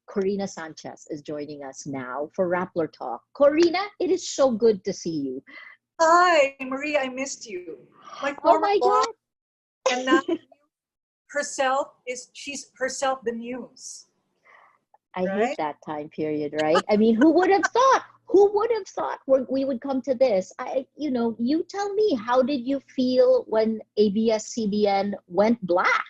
Korina Sanchez is joining us now for Rappler Talk. Korina, it is so good to see you. Hi, Maria, I missed you. My Oh former my boss, God. and now she's herself the news, I hate right? that time period, right? I mean, who would have thought? Who would have thought we would come to this? You tell me, how did you feel when ABS-CBN went black?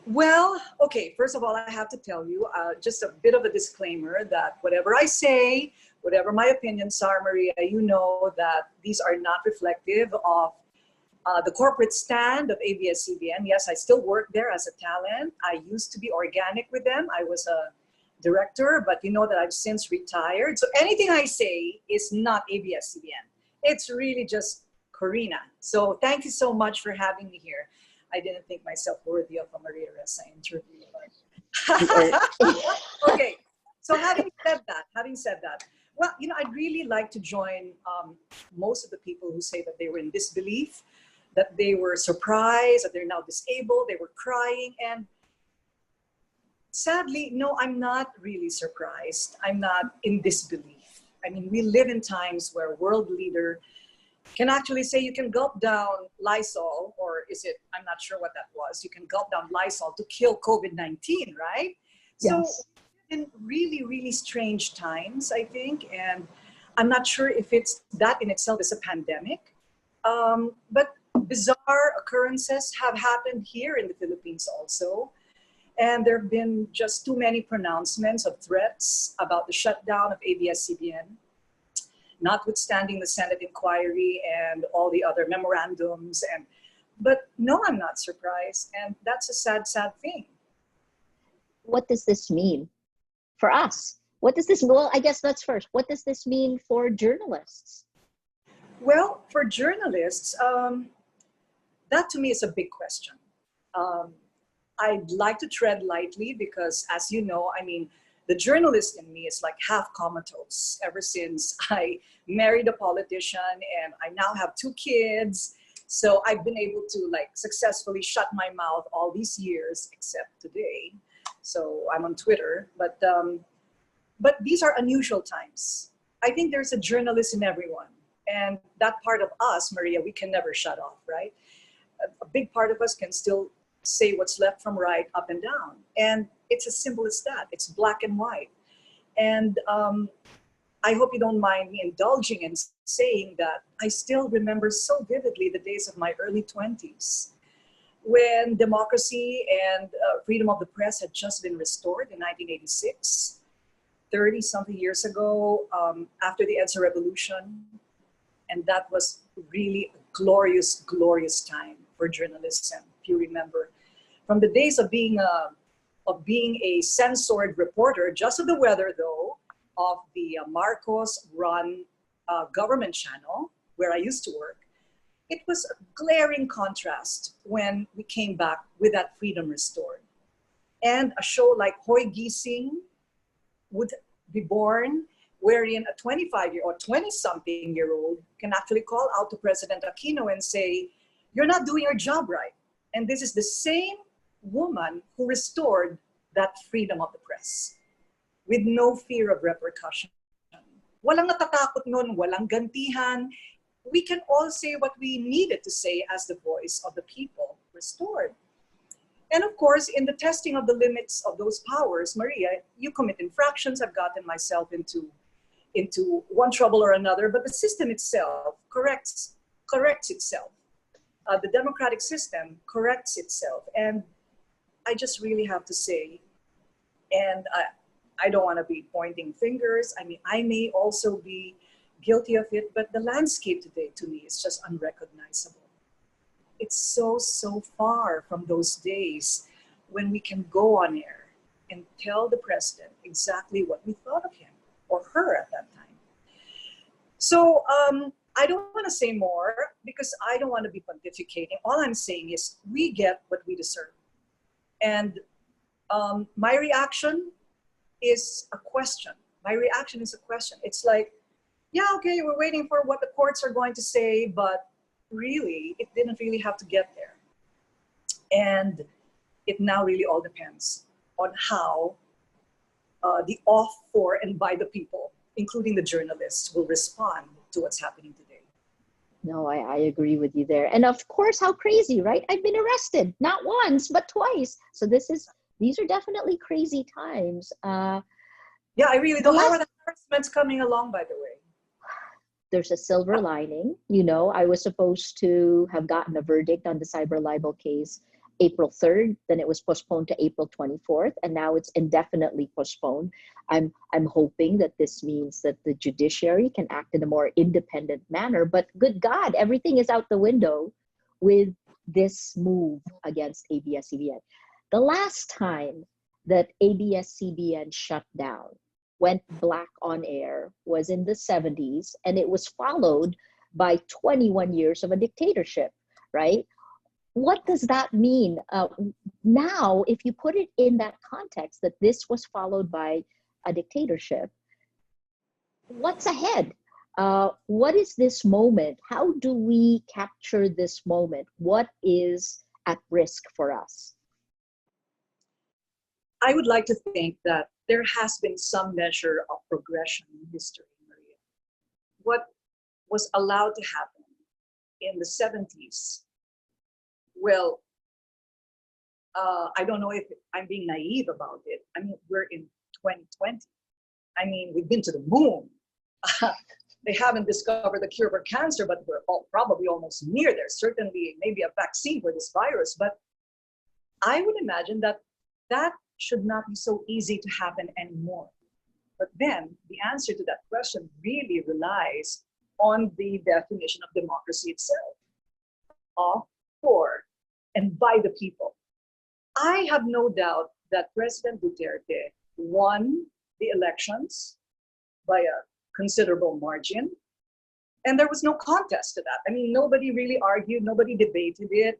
Well, okay, first of all, I have to tell you just a bit of a disclaimer that whatever I say, whatever my opinions are, Maria, you know that these are not reflective of the corporate stand of ABS-CBN. Yes, I still work there as a talent. I used to be organic with them. I was a director, but you know that I've since retired. So anything I say is not ABS-CBN. It's really just Korina. So thank you so much for having me here. I didn't think myself worthy of a Maria Ressa interview. Okay, so having said that, well, I'd really like to join most of the people who say that they were in disbelief, that they were surprised, that they're now disabled, they were crying. And sadly, no, I'm not really surprised. I'm not in disbelief. I mean, we live in times where a world leader can actually say you can gulp down Lysol, or I'm not sure what that was. You can gulp down Lysol to kill COVID-19, right? So Yes. in really, really strange times, I think. And I'm not sure if it's that in itself is a pandemic. But bizarre occurrences have happened here in the Philippines also. And there have been just too many pronouncements of threats about the shutdown of ABS-CBN, notwithstanding the Senate inquiry and all the other memorandums. But no, I'm not surprised. And that's a sad, sad thing. What does this mean for us? Well, I guess that's first. What does this mean for journalists? Well, for journalists, that to me is a big question. I'd like to tread lightly because, as you know, I mean, the journalist in me is like half comatose ever since I married a politician and I now have 2 kids. So I've been able to successfully shut my mouth all these years, except today. So I'm on Twitter, but these are unusual times. I think there's a journalist in everyone. And that part of us, Maria, we can never shut off, right? A big part of us can still say what's left from right, up and down. And it's as simple as that. It's black and white. And I hope you don't mind me indulging in saying that I still remember so vividly the days of my early 20s when democracy and freedom of the press had just been restored in 1986, 30-something years ago, after the EDSA revolution. And that was really a glorious, glorious time for journalism, if you remember. From the days of being a censored reporter, just of the weather though, of the Marcos-run government channel, where I used to work, it was a glaring contrast when we came back with that freedom restored. And a show like Hoy Gising would be born, wherein a 25-year or 20-something-year-old can actually call out to President Aquino and say, you're not doing your job right. And this is the same woman who restored that freedom of the press with no fear of repercussion. Walang natatakot nun, walang gantihan. We can all say what we needed to say as the voice of the people restored. And of course, in the testing of the limits of those powers, Maria, you commit infractions. I've gotten myself into one trouble or another, but the system itself corrects itself. The democratic system corrects itself. And I just really have to say, and I don't want to be pointing fingers. I mean, I may also be guilty of it, but the landscape today to me is just unrecognizable. It's so, so far from those days when we can go on air and tell the president exactly what we thought of him or her at that time. So I don't want to say more because I don't want to be pontificating. All I'm saying is we get what we deserve. And my reaction is a question. My reaction is a question. It's like, yeah, okay, we're waiting for what the courts are going to say, but really, it didn't really have to get there. And it now really all depends on how the off for and by the people, including the journalists, will respond to what's happening today. No, I agree with you there. And of course, how crazy, right? I've been arrested, not once, but twice. So these are definitely crazy times. Yeah, I really don't. How are the harassments coming along, by the way? There's a silver lining. I was supposed to have gotten a verdict on the cyber libel case April 3rd, then it was postponed to April 24th, and now it's indefinitely postponed. I'm hoping that this means that the judiciary can act in a more independent manner, but good God, everything is out the window with this move against ABS-CBN. The last time that ABS-CBN shut down, went black on air, was in the 70s, and it was followed by 21 years of a dictatorship, right? What does that mean? Now, if you put it in that context, that this was followed by a dictatorship, what's ahead? What is this moment? How do we capture this moment? What is at risk for us? I would like to think that there has been some measure of progression in history, Maria. What was allowed to happen in the 70s, well, I don't know if I'm being naive about it. I mean, we're in 2020. I mean, we've been to the moon. They haven't discovered the cure for cancer, but we're probably almost near there. Certainly, maybe a vaccine for this virus. But I would imagine that that should not be so easy to happen anymore. But then the answer to that question really relies on the definition of democracy itself, of, for, and by the people. I have no doubt that President Duterte won the elections by a considerable margin, and there was no contest to that. I mean, nobody really argued, nobody debated it,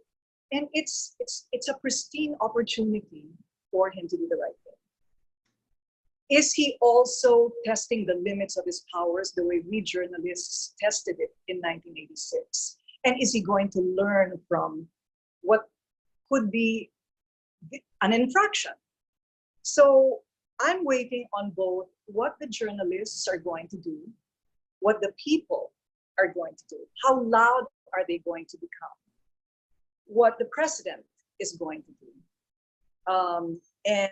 and it's a pristine opportunity for him to do the right thing. Is he also testing the limits of his powers the way we journalists tested it in 1986? And is he going to learn from what could be an infraction? So I'm waiting on both what the journalists are going to do, what the people are going to do, how loud are they going to become, what the president is going to do, and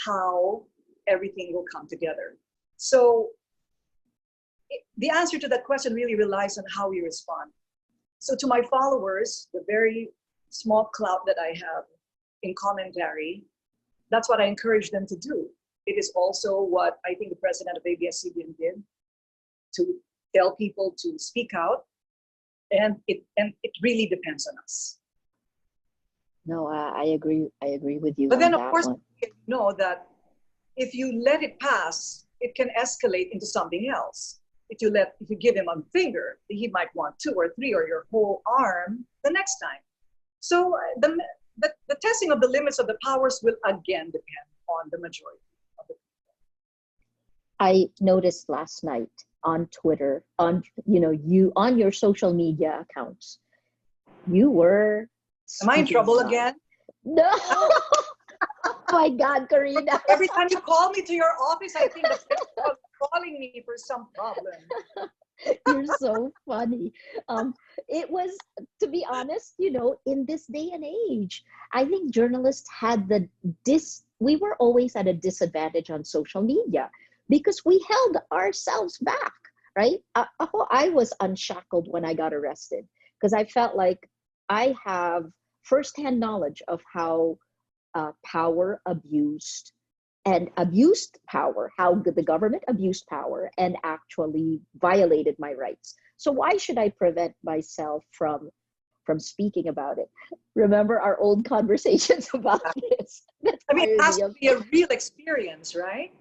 how everything will come together. So the answer to that question really relies on how we respond. So to my followers, the very small clout that I have in commentary, that's what I encourage them to do. It is also what I think the president of ABS-CBN did, to tell people to speak out, and it really depends on us. No, I agree. I agree with you. But then, of that course, one. you know that if you let it pass, it can escalate into something else. If you give him a finger, he might want 2 or 3 or your whole arm the next time. So the testing of the limits of the powers will again depend on the majority of the people. I noticed last night on Twitter, on your social media accounts, you were. Am I in trouble again? No. Oh my God, Korina. Every time you call me to your office, I think the principal is calling me for some problem. You're so funny. It was, to be honest, in this day and age, I think journalists had we were always at a disadvantage on social media because we held ourselves back, right? I was unshackled when I got arrested because I felt like I have firsthand knowledge of how power abused power, how the government abused power and actually violated my rights. So why should I prevent myself from speaking about it? Remember our old conversations about this? I mean, it has to be a real experience, right?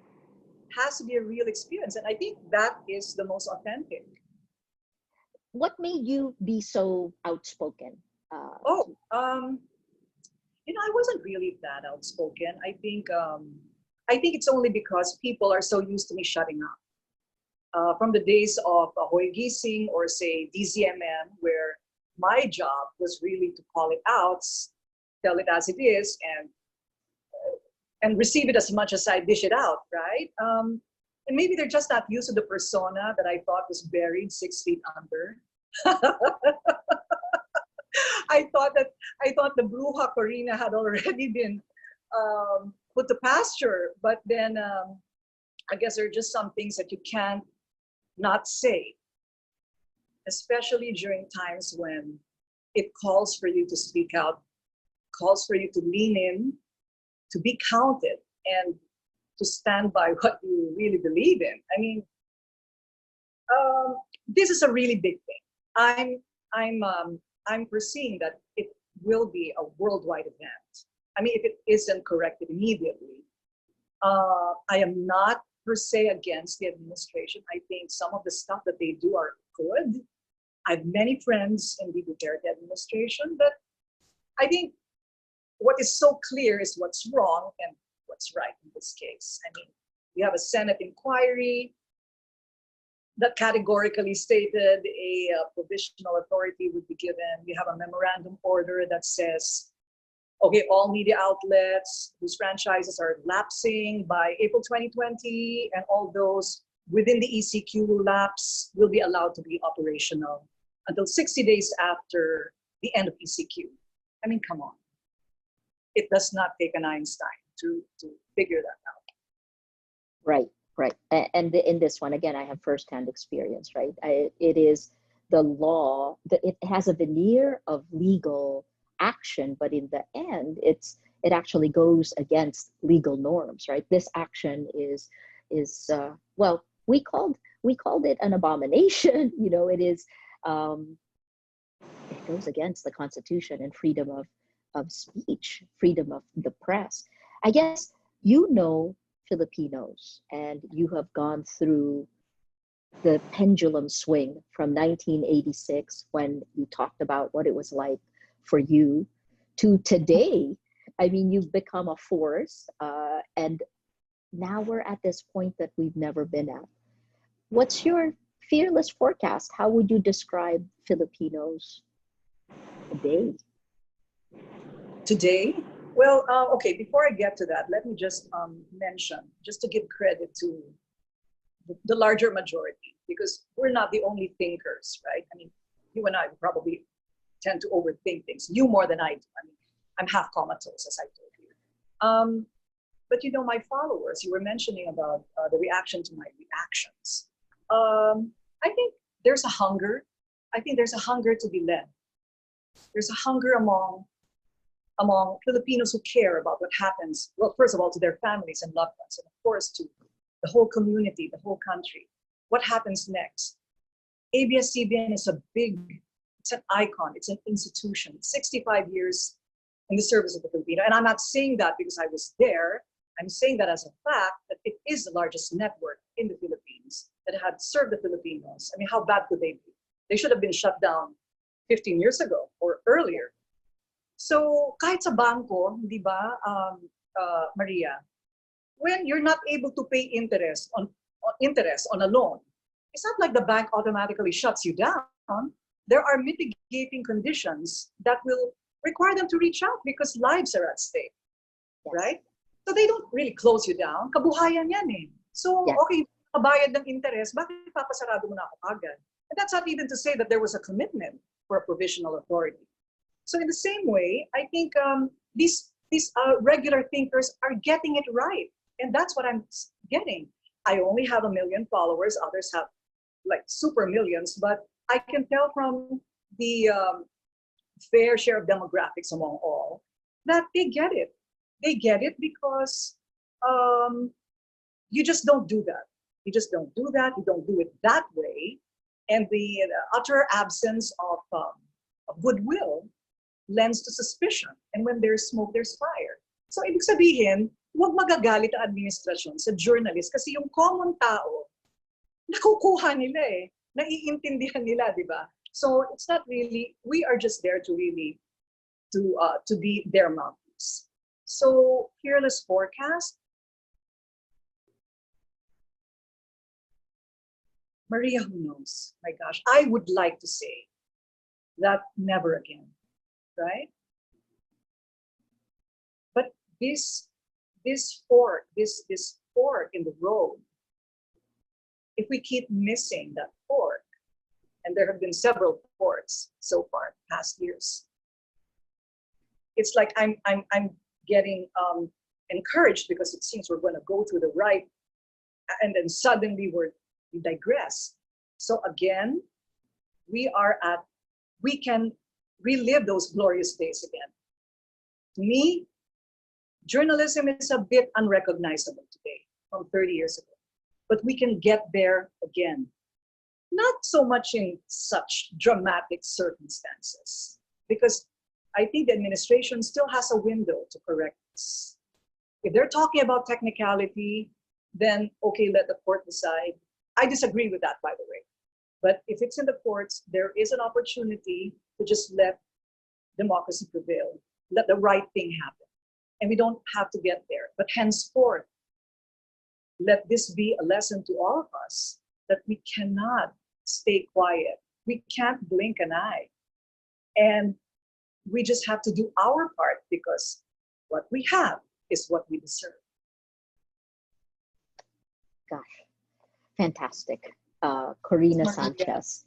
It has to be a real experience. And I think that is the most authentic. What made you be so outspoken? I wasn't really that outspoken. I think it's only because people are so used to me shutting up. From the days of Hoy Gising or say DZMM, where my job was really to call it out, tell it as it is, and and receive it as much as I dish it out, right? And maybe they're just not used to the persona that I thought was buried 6 feet under. I thought the bruja Korina had already been put to pasture, but then I guess there are just some things that you can't not say, especially during times when it calls for you to speak out, calls for you to lean in, to be counted, and to stand by what you really believe in. I mean, this is a really big thing. I'm foreseeing that it will be a worldwide event. I mean, if it isn't corrected immediately, I am not per se against the administration. I think some of the stuff that they do are good. I have many friends in the Duterte administration, but I think what is so clear is what's wrong and what's right in this case. I mean, we have a Senate inquiry that categorically stated a provisional authority would be given. We have a memorandum order that says, okay, all media outlets whose franchises are lapsing by April 2020 and all those within the ECQ lapse will be allowed to be operational until 60 days after the end of ECQ. I mean, come on. It does not take an Einstein to figure that out. Right, right. And in this one, again, I have firsthand experience, right? It is the law, it has a veneer of legal action, but in the end, it actually goes against legal norms, right? This action is well, we called it an abomination. You know, it is it goes against the Constitution and freedom of speech, freedom of the press. I guess you know Filipinos, and you have gone through the pendulum swing from 1986 when you talked about what it was like for you to today. I mean, you've become a force, and now we're at this point that we've never been at. What's your fearless forecast? How would you describe Filipinos today? Today? Well, okay, before I get to that, let me just mention, just to give credit to the larger majority, because we're not the only thinkers, right? I mean, you and I probably tend to overthink things. You more than I do. I mean, I'm half comatose, as I told you. But you know, my followers, you were mentioning about the reaction to my reactions. I think there's a hunger. I think there's a hunger to be led. There's a hunger among Filipinos who care about what happens, well, first of all, to their families and loved ones, and of course to the whole community, the whole country. What happens next? ABS-CBN is it's an icon, it's an institution, 65 years in the service of the Filipino. And I'm not saying that because I was there. I'm saying that as a fact that it is the largest network in the Philippines that had served the Filipinos. I mean, how bad could they be? They should have been shut down 15 years ago or earlier. So kahit sa bangko, di ba, Maria, when you're not able to pay interest on a loan, it's not like the bank automatically shuts you down. There are mitigating conditions that will require them to reach out because lives are at stake, Yes. right? So they don't really close you down. Kabuhayan yan eh. So, Yes. okay, mabayad ng interest, bakit papasarado mo na ako agad? And that's not even to say that there was a commitment for a provisional authority. So in the same way, I think these regular thinkers are getting it right. And that's what I'm getting. I only have 1 million followers. Others have like super millions. But I can tell from the fair share of demographics among all that they get it. They get it because you just don't do that. You just don't do that. You don't do it that way. And the utter absence of goodwill lends to suspicion. And when there's smoke, there's fire. So ibig sabihin, huwag magagalit ang administrasyon sa journalist kasi yung common tao, nakukuha nila eh. Naiintindihan nila, di ba? So it's not really, we are just there to really, to be their mouthpiece. So fearless forecast. Maria, who knows? My gosh, I would like to say that never again, right? But this this fork, this fork in the road, if we keep missing that fork, and there have been several forks so far past years, it's like I'm getting encouraged because it seems we're going to go to the right, and then suddenly we digress. So again, we can relive those glorious days again. To me, journalism is a bit unrecognizable today from 30 years ago, but we can get there again. Not so much in such dramatic circumstances, because I think the administration still has a window to correct this. If they're talking about technicality, then okay, let the court decide. I disagree with that, by the way. But if it's in the courts, there is an opportunity to just let democracy prevail, let the right thing happen. And we don't have to get there. But henceforth, let this be a lesson to all of us that we cannot stay quiet. We can't blink an eye. And we just have to do our part, because what we have is what we deserve. Gosh, fantastic. Korina Sanchez.